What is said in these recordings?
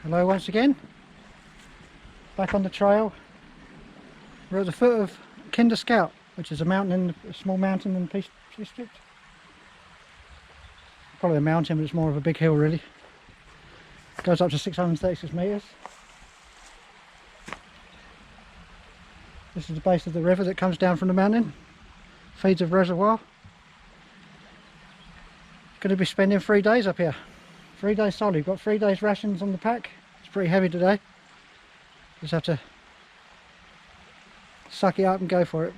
Hello once again, back on the trail. We're at the foot of Kinder Scout, which is a small mountain in the Peace District. Probably a mountain, but it's more of a big hill really. It goes up to 636 metres. This is the base of the river that comes down from the mountain, feeds a reservoir. Going to be spending 3 days up here. 3 days solid. Got 3 days rations on the pack. It's pretty heavy today. Just have to suck it up and go for it.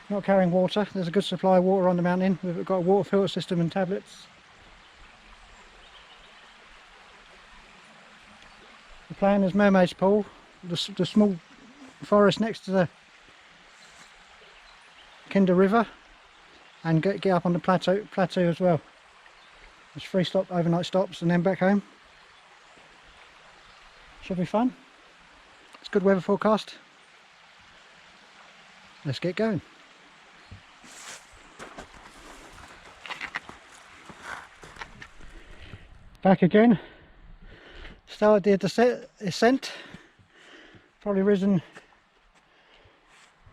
Not carrying water. There's a good supply of water on the mountain. We've got a water filter system and tablets. The plan is Mermaid's Pool, the small forest next to the Kinder River, and get up on the plateau as well. There's 3 overnight stops and then back home. Should be fun. It's good weather forecast. Let's get going. Back again. Started the ascent. Probably risen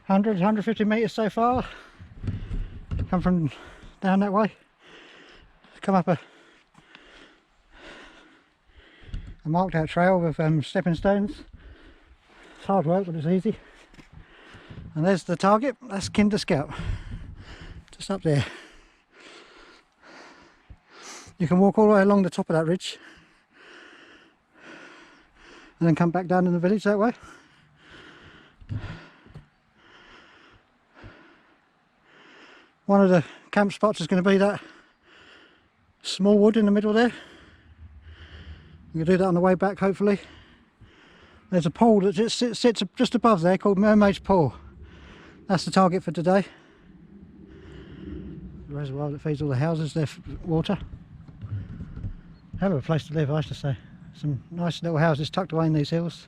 150 metres so far. Come from down that way. Come up a marked out trail with stepping stones. It's hard work, but it's easy. And there's the target. That's Kinder Scout, just up there. You can walk all the way along the top of that ridge and then come back down in the village that way. One of the camp spots is going to be that small wood in the middle there. We'll do that on the way back hopefully. There's a pool that just sits just above there called Mermaid's Pool. That's the target for today. The reservoir that feeds all the houses, their water. Hell of a place to live, I should say. Some nice little houses tucked away in these hills.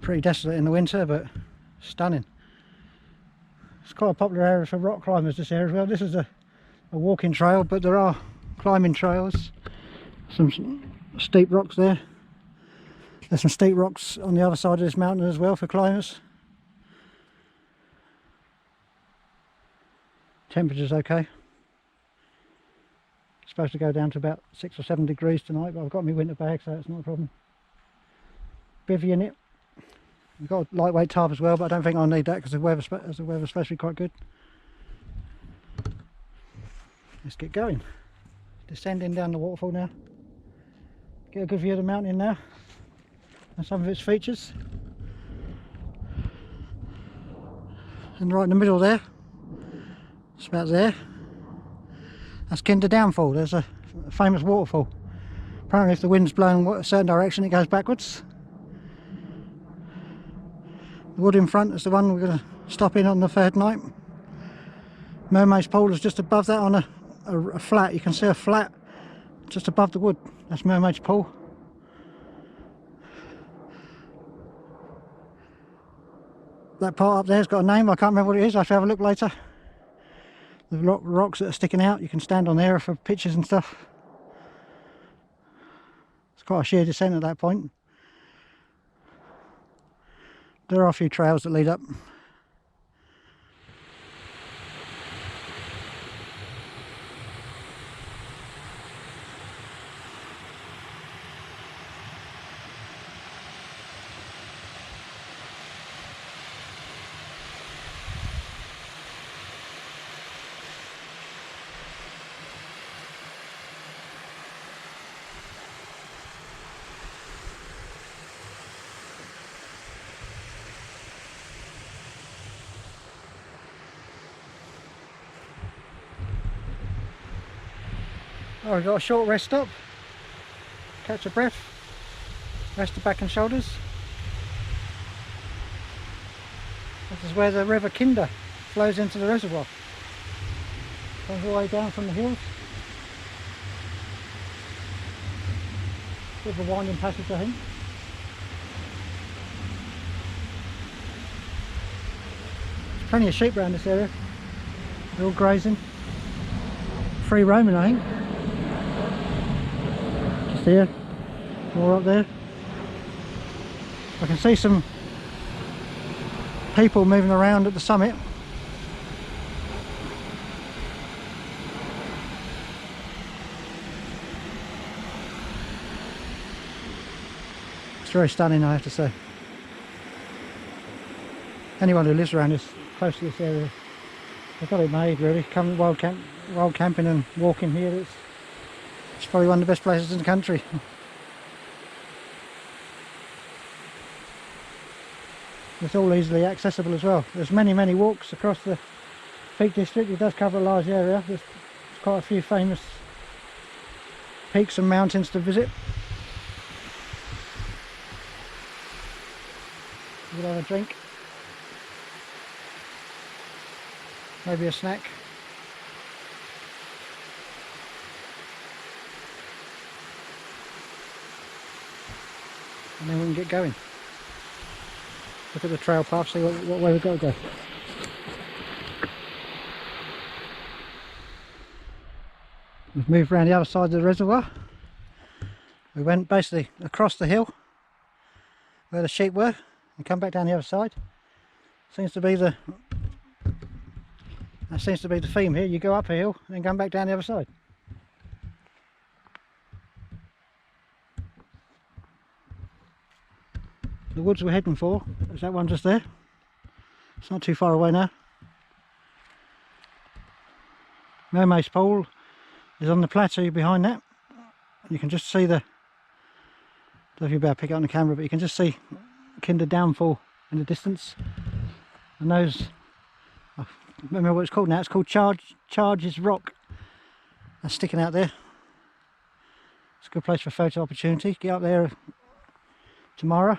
Pretty desolate in the winter, but stunning. It's quite a popular area for rock climbers, this area as well. This is a walking trail, but there are climbing trails. Some steep rocks there. There's some steep rocks on the other side of this mountain as well for climbers. Temperature's okay. It's supposed to go down to about 6 or 7 degrees tonight, but I've got my winter bag, so it's not a problem. Bivvy in it. We've got a lightweight tarp as well, but I don't think I'll need that because the weather's supposed to be quite good. Let's get going. Descending down the waterfall now. Get a good view of the mountain now and some of its features. And right in the middle there, it's about there, that's Kinder Downfall. There's a famous waterfall. Apparently if the wind's blowing a certain direction it goes backwards. The wood in front is the one we're going to stop in on the third night. Mermaid's Pool is just above that on a flat. You can see a flat just above the wood. That's Mermaid's Pool. That part up there's got a name. I can't remember what it is. I'll have to have a look later. The rocks that are sticking out, you can stand on there for pictures and stuff. It's quite a sheer descent at that point. There are a few trails that lead up. Oh, we've got a short rest stop, catch a breath, rest the back and shoulders. This is where the river Kinder flows into the reservoir. Comes all the way down from the hills. Bit of a winding passage I think. There's plenty of sheep around this area, they're all grazing. free roaming, I think. Just here, more up there. I can see some people moving around at the summit. It's very stunning, I have to say. Anyone who lives around this, close to this area, they've got it made really. Come wild camping and walking here, it's probably one of the best places in the country. It's all easily accessible as well. There's many walks across the Peak District. It does cover a large area. There's quite a few famous peaks and mountains to visit. We'll have a drink. Maybe a snack. And then we can get going. Look at the trail path, see what way we've got to go. We've moved around the other side of the reservoir. We went basically across the hill where the sheep were and come back down the other side. That seems to be the theme here. You go up a hill and then come back down the other side. The woods we're heading for is that one just there. It's not too far away now. Mermaid's Pool is on the plateau behind that. You can just see the, I don't know if you'll be able to pick it on the camera, but you can just see Kinder Downfall in the distance. And those, I remember what it's called now, it's called Charges Rock. That's sticking out there. It's a good place for photo opportunity. Get up there tomorrow.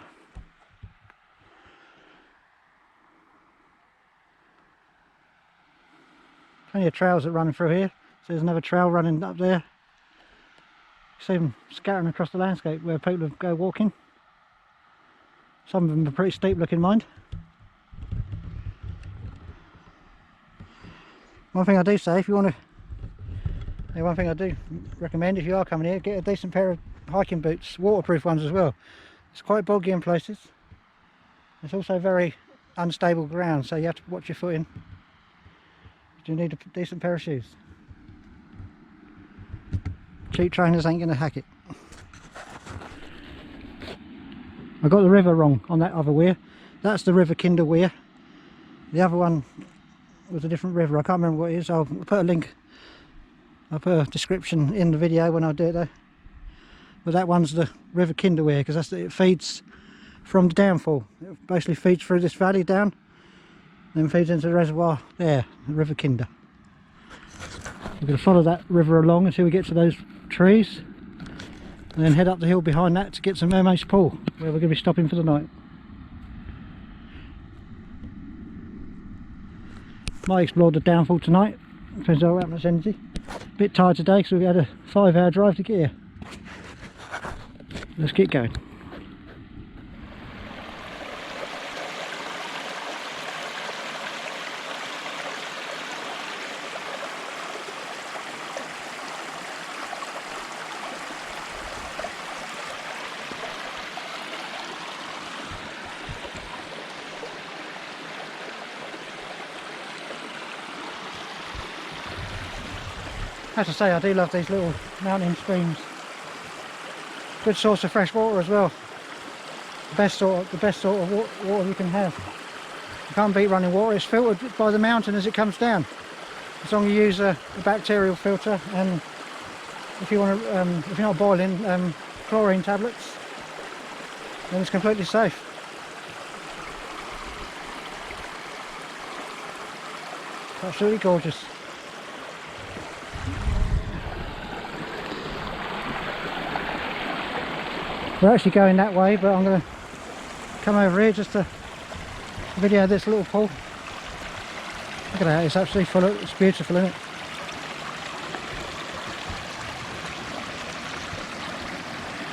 Plenty of trails that run through here. So there's another trail running up there. You see them scattering across the landscape where people go walking. Some of them are pretty steep looking, mind. One thing I do say, if you want to, one thing I do recommend if you are coming here, get a decent pair of hiking boots, waterproof ones as well. It's quite boggy in places. It's also very unstable ground, so you have to watch your footing. You need a decent pair of shoes. Cheap trainers ain't going to hack it. I got the river wrong on that other weir. That's the River Kinder Weir. The other one was a different river. I can't remember what it is. I'll put a link. I'll put a description in the video when I do it though. But that one's the River Kinder Weir because it feeds from the downfall. It basically feeds through this valley down. Then feeds into the reservoir there, the River Kinder. We're going to follow that river along until we get to those trees and then head up the hill behind that to get to Mermaid's Pool, where we're going to be stopping for the night. Might explore the downfall tonight, depends on how much energy. A bit tired today because we had a 5-hour drive to get here. Let's get going. I have to say, I do love these little mountain streams. Good source of fresh water as well. The best sort of water you can have. You can't beat running water. It's filtered by the mountain as it comes down. As long as you use a bacterial filter, and if you want to, if you're not boiling, chlorine tablets, then it's completely safe. It's absolutely gorgeous. We're actually going that way, but I'm going to come over here just to video this little pool. Look at that, it's absolutely full of, it's beautiful, isn't it?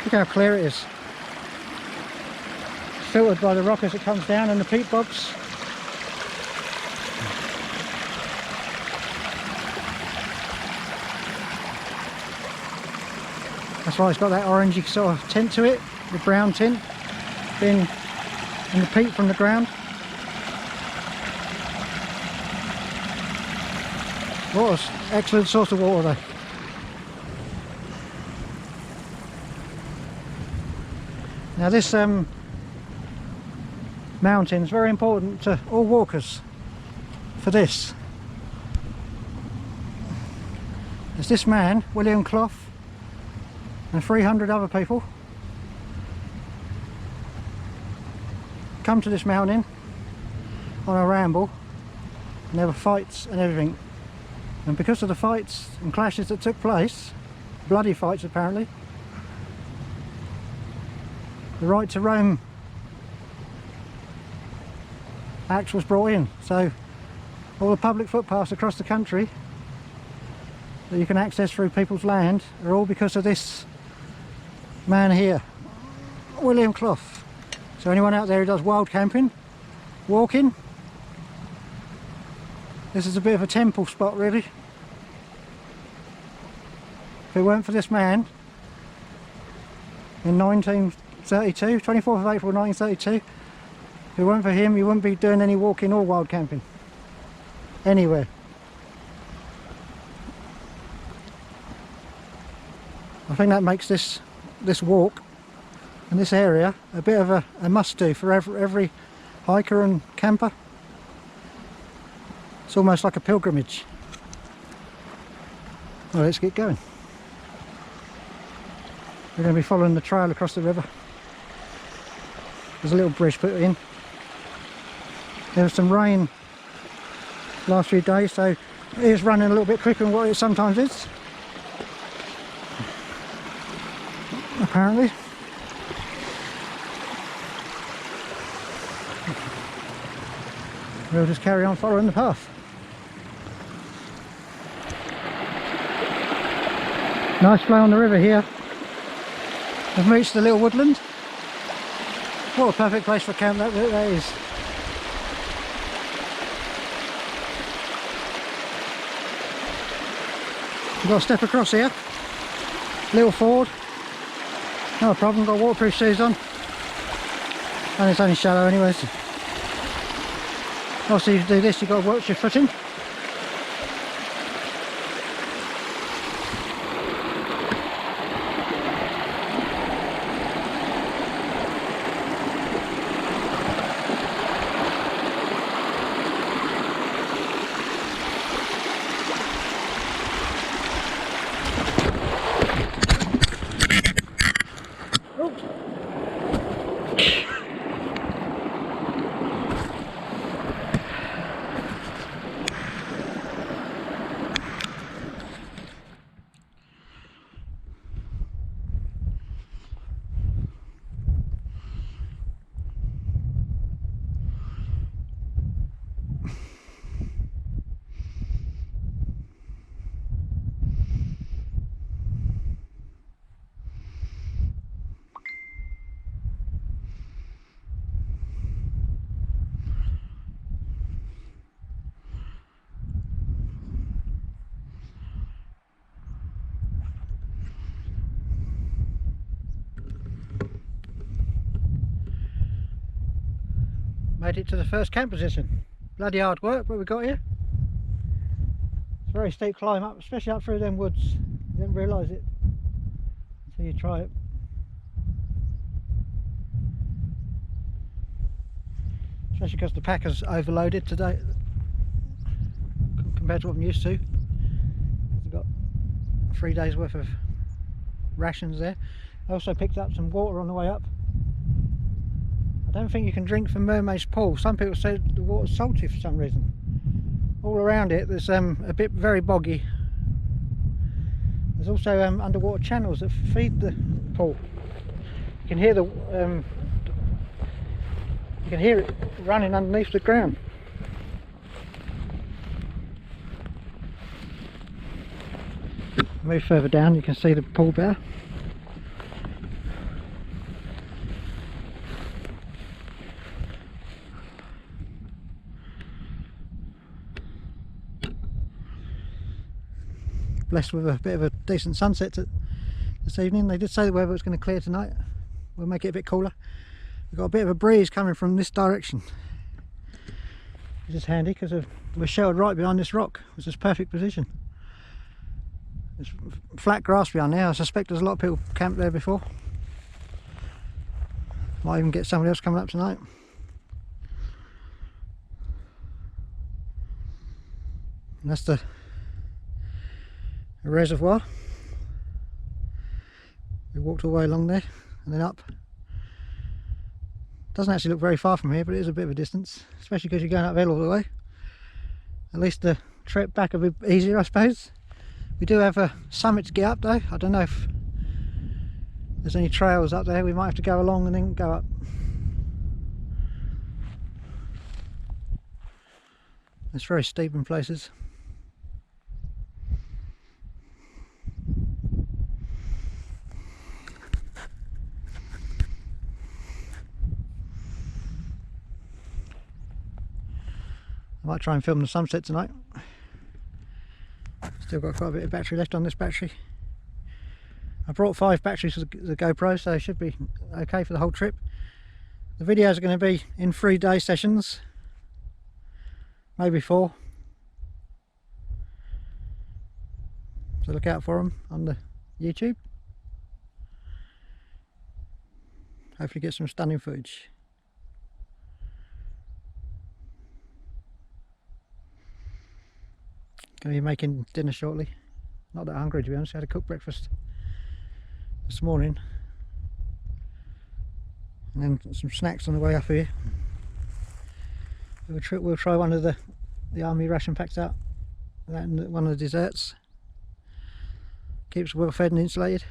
Look how clear it is. It's filtered by the rock as it comes down and the peat bogs. That's why it's got that orangey sort of tint to it, the brown tint, being in the peat from the ground. Water's excellent source of water though. Now this mountain is very important to all walkers for this. There's this man, William Clough, and 300 other people come to this mountain on a ramble, and there were fights and everything. And because of the fights and clashes that took place, bloody fights apparently, the right to roam Act was brought in. So all the public footpaths across the country that you can access through people's land are all because of this man here, William Clough. So anyone out there who does wild camping, walking, this is a bit of a temple spot really. If it weren't for this man in 1932, 24th of April 1932, if it weren't for him, you wouldn't be doing any walking or wild camping anywhere. I think that makes this walk and this area a bit of a must-do for every hiker and camper. It's almost like a pilgrimage. Well, let's get going. We're going to be following the trail across the river. There's a little bridge put in. There was some rain last few days, so it is running a little bit quicker than what it sometimes is, apparently. We'll just carry on following the path. Nice flow on the river here. We've reached the little woodland. What a perfect place for camp that is. We've got to step across here. Little ford. No problem, got waterproof shoes on. And it's only shallow anyway. So obviously to do this you've got to watch your footing. Made it to the first camp position. Bloody hard work, but we got here. It's a very steep climb up, especially up through them woods. You don't realise it until you try it. Especially because the packer's overloaded today compared to what I'm used to. We've got 3 days worth of rations there. I also picked up some water on the way up. I don't think you can drink from Mermaid's Pool. Some people say the water's salty for some reason. All around it there's a bit very boggy. There's also underwater channels that feed the pool. You can hear it running underneath the ground. Move further down, you can see the pool better. Blessed with a bit of a decent sunset this evening. They did say the weather was going to clear tonight. We'll make it a bit cooler. We've got a bit of a breeze coming from this direction, which is handy because we're sheltered right behind this rock, which is perfect position. There's flat grass behind there. I suspect there's a lot of people camped there before. Might even get somebody else coming up tonight. And that's the reservoir. We walked all the way along there and then up. Doesn't actually look very far from here, but it is a bit of a distance, especially because you're going uphill all the way. At least the trip back a bit easier, I suppose. We do have a summit to get up though. I don't know if there's any trails up there. We might have to go along and then go up. It's very steep in places. I might try and film the sunset tonight. Still got quite a bit of battery left on this battery. I brought 5 batteries for the GoPro, so it should be okay for the whole trip. The videos are going to be in 3-day sessions, maybe 4. So look out for them on the YouTube. Hopefully get some stunning footage. Going to be making dinner shortly. Not that hungry to be honest. I had a cooked breakfast this morning, and then some snacks on the way up here. We'll try one of the army ration packs out, and one of the desserts. Keeps well fed and insulated.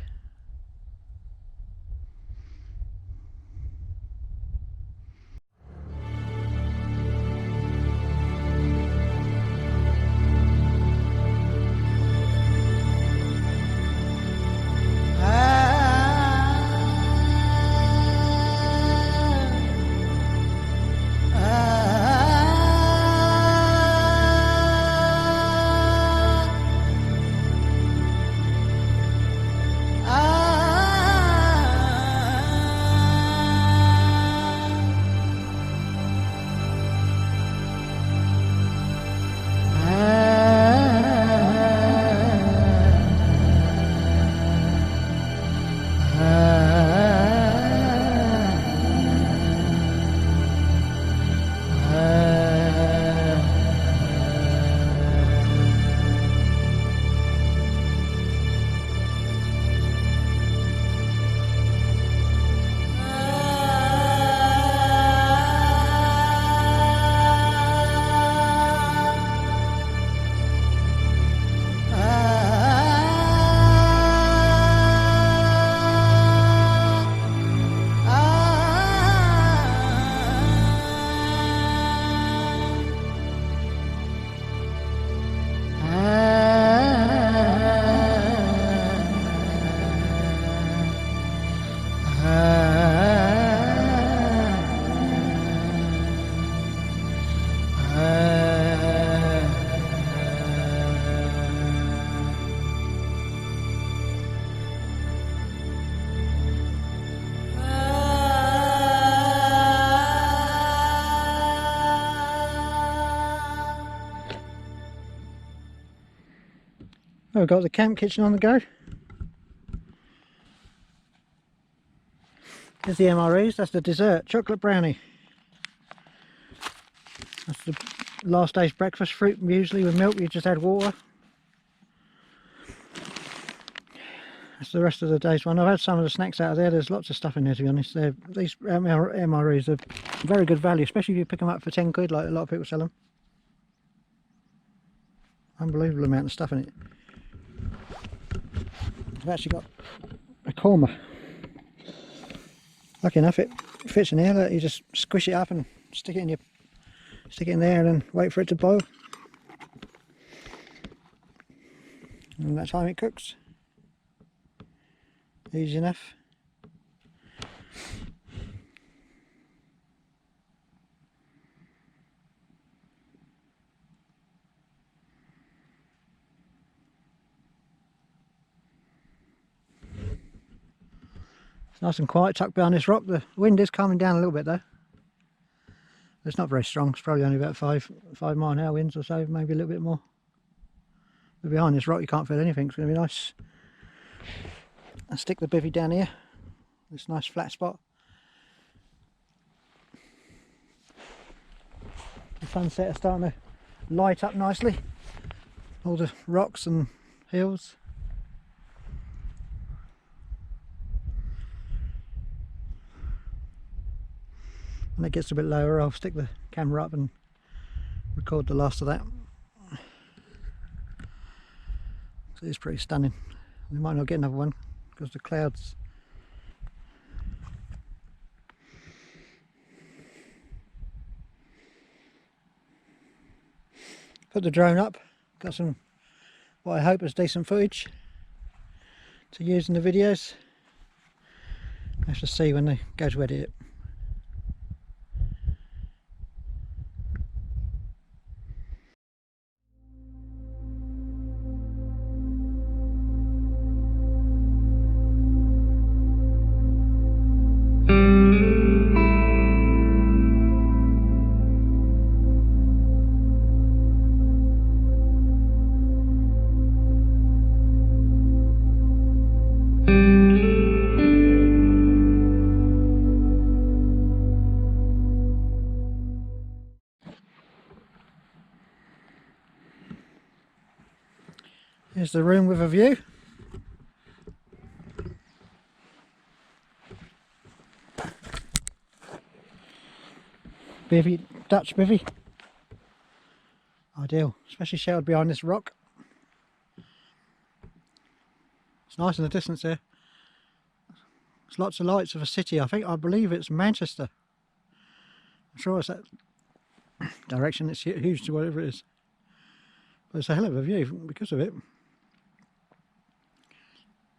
We've got the camp kitchen on the go. There's the MREs, that's the dessert, chocolate brownie. That's the last day's breakfast, fruit usually with milk, you just add water. That's the rest of the day's one. I've had some of the snacks out of there, there's lots of stuff in there to be honest. These MREs are very good value, especially if you pick them up for 10 quid like a lot of people sell them. Unbelievable amount of stuff in it. I've actually got a korma. Lucky enough it fits in here. Look, you just squish it up and stick it in there and then wait for it to boil. And that time it cooks. Easy enough. It's nice and quiet tucked behind this rock. The wind is calming down a little bit though. It's not very strong. It's probably only about 5 mile an hour winds or so, maybe a little bit more. But behind this rock you can't feel anything. It's going to be nice. I'll stick the bivvy down here. This nice flat spot. The sunset is starting to light up nicely. All the rocks and hills. When it gets a bit lower, I'll stick the camera up and record the last of that. So it's pretty stunning. We might not get another one because the clouds. Put the drone up, got some what I hope is decent footage to use in the videos. I have to see when they go to edit it. Here's the room with a view. Bivvy, Dutch bivvy. Ideal, especially sheltered behind this rock. It's nice in the distance there. There's lots of lights of a city. I believe it's Manchester. I'm sure it's that direction. It's huge to whatever it is. But it's a hell of a view because of it.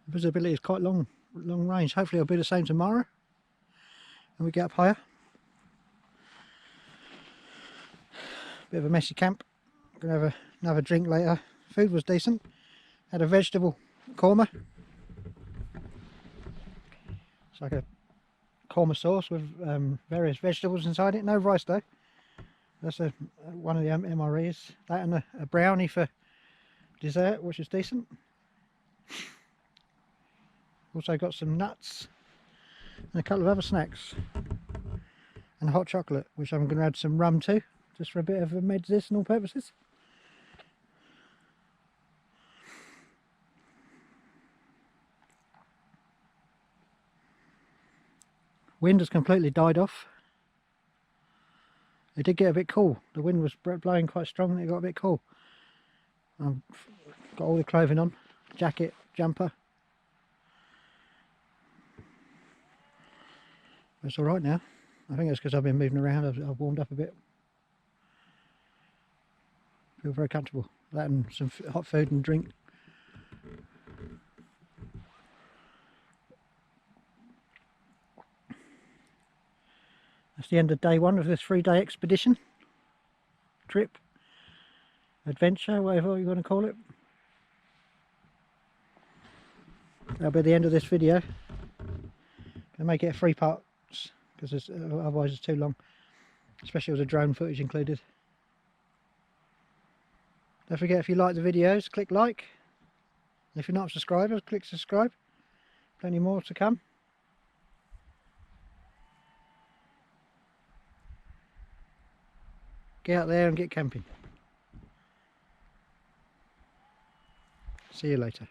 The visibility is quite long range. Hopefully it'll be the same tomorrow and we get up higher. Bit of a messy camp. Gonna have another drink later. Food was decent. Had a vegetable korma. It's like a korma sauce with various vegetables inside it. No rice though. That's one of the MREs. That and a brownie for dessert, which is decent. Also got some nuts and a couple of other snacks and hot chocolate, which I'm going to add some rum to, just for a bit of medicinal purposes. Wind has completely died off. It did get a bit cool. The wind was blowing quite strong and it got a bit cool. I've got all the clothing on, jacket, jumper. It's all right now. I think it's because I've been moving around. I've warmed up a bit. Feel very comfortable. That and some hot food and drink. That's the end of day one of this 3-day expedition, trip, adventure, whatever you want to call it. That'll be the end of this video. Gonna make it 3 parts because otherwise it's too long, especially with the drone footage included. Don't forget, if you like the videos, click like. If you're not a subscriber, click subscribe. Plenty more to come. Get out there and get camping. See you later.